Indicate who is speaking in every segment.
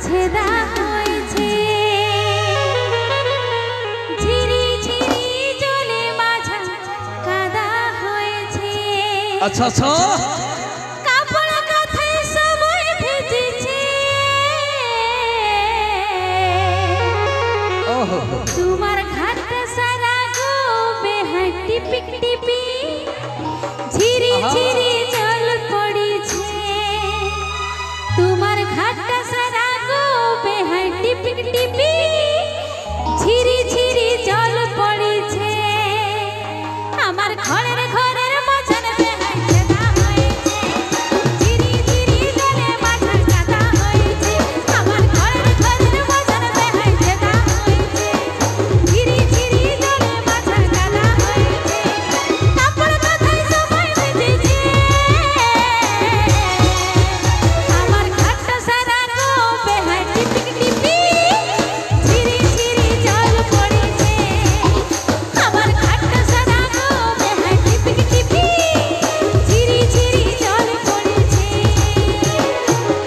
Speaker 1: ছেদা হয়েছে ঝিরি ঝিরি জলে মাঝা কাদা হয়েছে।
Speaker 2: আচ্ছা আচ্ছা
Speaker 1: কাপড় কাঁথায় সবাই ভিজেছে তোমার ঘাট সারা গো বেহাই টিপি টিপি ঝিরি ঝিরি জল পড়েছে তোমার ঘাট সারা গো বেহাই টিপি টিপি ঝিরি ঝিরি জল পড়েছে আমার ঘরের ঘরের মাঝানে বেহাই ছেদা হয়েছে ঝিরি ঝিরি জলে মাঝা কাদা হয়েছে আমার ঘরের ঘরের মাঝানে বেহাই ছেদা হয়েছে ঝিরি ঝিরি জলে মাঝা কাদা হয়েছে কাপড় কাঁথায় সবাই ভিজেছে আমার ঘাটটা সারা গো বেহাই টিপি টিপি ঝিরি ঝিরি জল পড়েছে আমার ঘাটটা সারা গো বেহাই টিপি টিপি ঝিরি ঝিরি জল পড়েছে।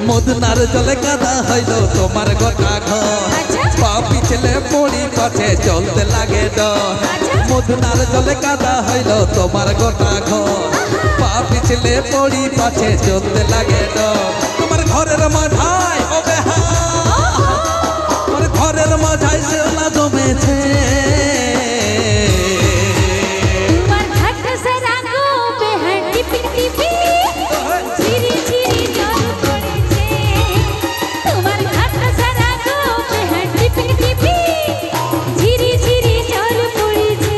Speaker 2: মদনার জলে কাদা হইল তোমার গোটা ঘর
Speaker 1: আচ্ছা।
Speaker 2: পা পিছলে পড়ি পাছে চলতে লাগে ডর
Speaker 1: আচ্ছা।
Speaker 2: মদনার জলে কাদা হইল তোমার গোটা ঘর পা পিছলে পড়ি পাছে চলতে লাগে ডর তোমার ঘরের মাঝায় ও বেহা তোমার ঘরের মাঝায় শেওলা জমেছে
Speaker 1: তোমার ঘাটটা সারা গো বেহাই টিপি টিপি ঝিরি ঝিরি জল পড়েছে তোমার ঘাটটা সারা গো বেহাই টিপি টিপি ঝিরি ঝিরি জল পড়েছে।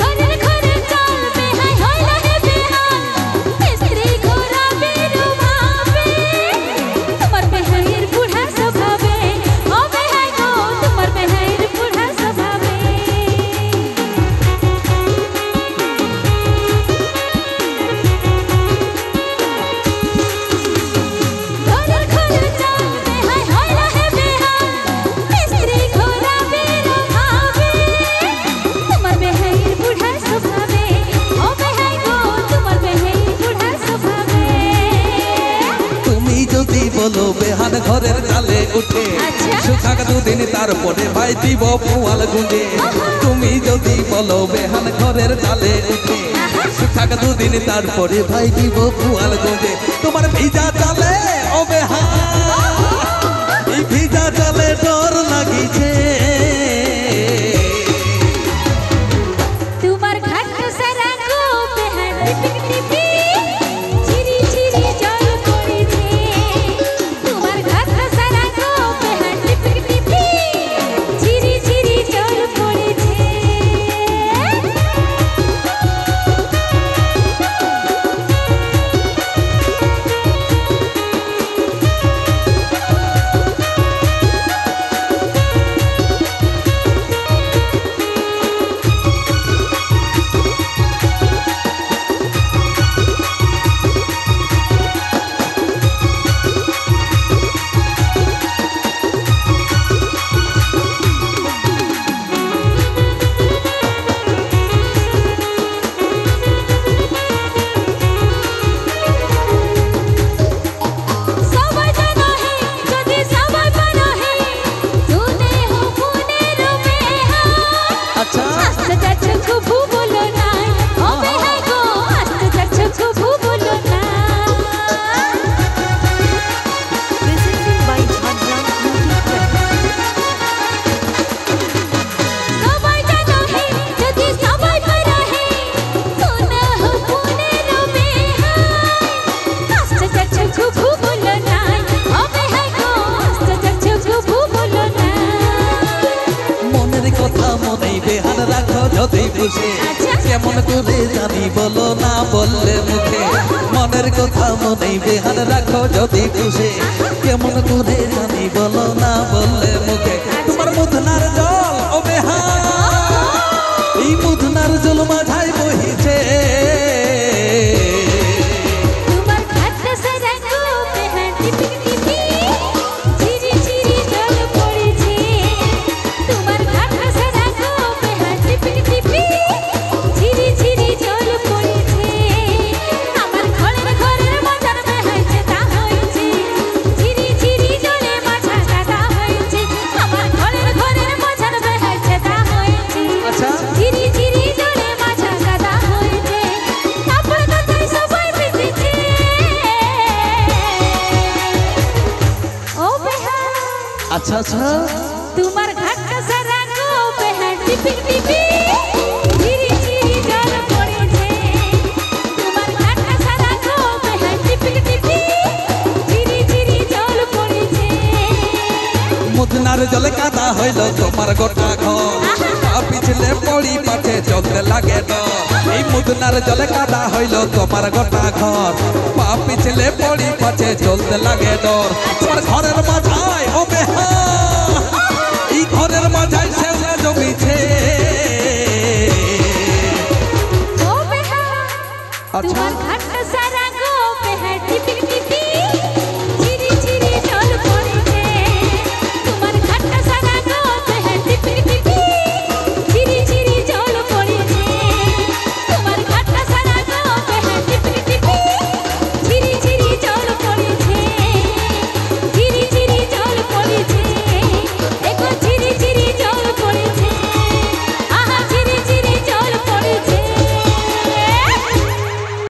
Speaker 1: ঘরের ঘরে চল বেহাই হইল হে বেহাল স্ত্রী ঘোরাবে রুভাবে তোমার বেহাইয়ের বুড়া স্বভাবে ও বেহাই গো তোমার বেহাইয়ের বুড়া স্বভাবে ঘরের ঘরে চল বেহাই হইল হে বেহাল স্ত্রী ঘোরাবে রুভাবে তোমার বেহাইয়ের বুড়া স্বভাবে ও বেহাই গো তোমার বেহাইয়ের বুড়া স্বভাবে।
Speaker 2: তুমি যদি বলো বেহান ঘরের চালে উঠে
Speaker 1: আচ্ছা।
Speaker 2: সুখাক দুদিন তারপরে ভাই দিব পুয়াল গুঁজে তুমি যদি বলো বেহান ঘরের চালে উঠে সুখাক দুদিন তারপরে ভাই দিব পুয়াল গুঁজে তোমার ভিজা চালে ও বেহান এই ভিজা চালে ডর লাগিছে
Speaker 1: তোমার ঘাটটা সারা গো বেহাই টিপি টিপি ঝিরি ঝিরি জল পড়েছে তোমার ঘাটটা সারা গো বেহাই টিপি টিপি ঝিরি ঝিরি জল পড়েছে। সবাই জানো হে যদি সবাই পারো হে শুনে হো মনের বেহাল
Speaker 2: আচ্ছা
Speaker 1: আস্তে যাচ্ছ কবু বলো না ও বেহাই গো আস্তে যাচ্ছ কবু বলো না
Speaker 3: Presented by Jhadran Music Center.
Speaker 1: সবাই জানো হে যদি সবাই পারো হে শুনে হো মনের বেহাল আস্তে যাচ্ছ কবু বলো না ও বেহাই গো আস্তে যাচ্ছ কবু বলো না
Speaker 2: মনের কথা মনেই বেহান রাখো যদি বুঝে
Speaker 1: আচ্ছা।
Speaker 2: কেমন করে জানি বলো না বললে মুখে মনের কথা মনেই বেহান রাখো যদি খুশে কেমন করে জানি বলো না বললে মুখে তোমার মুধনার জল ও বেহান এই মুধনার জল মাঝায় বহিছে
Speaker 1: তোমার ঘাটটা সারা গো বেহান টিপি টিপি ঝিরি ঝিরি জল পড়েছে তোমার ঘাটটা সারা গো বেহান টিপি টিপি ঝিরি ঝিরি জল পড়েছে আমার ঘরের মাঝার বেহাইছে তা হয়েছে ঝিরি ঝিরি জলে মাঝা কাটা হয়েছে আমার ঘরের মাঝার বেহাইছে তা হয়েছে
Speaker 2: আচ্ছা
Speaker 1: ঝিরি ঝিরি জলে মাঝা কাটা হয়েছে আপনার কথাই সবাই ভিজেছে ও বেহান
Speaker 2: আচ্ছা আচ্ছা
Speaker 1: তোমার ঘাটটা সারা গো বেহান টিপি টিপি ঝিরি ঝিরি জল পড়েছে তোমার ঘাটটা সারা গো বেহান টিপি টিপি ঝিরি ঝিরি জল পড়েছে
Speaker 2: মুধনার জলে কাদা হইল তোমার গোটা ঘর পা পিছলে পড়ি পাছে চলতে লাগে ডর এই মুধনার জলে কাদা হইল তোমার গোটা ঘর পা পিছলে পড়ি পাছে চলতে লাগে ডর তোমার ঘরের মাঝায় ও বেহান এই ঘরের মাঝায় শেওলা জমিছে
Speaker 1: ও বেহান
Speaker 2: আচ্ছা
Speaker 1: তোমার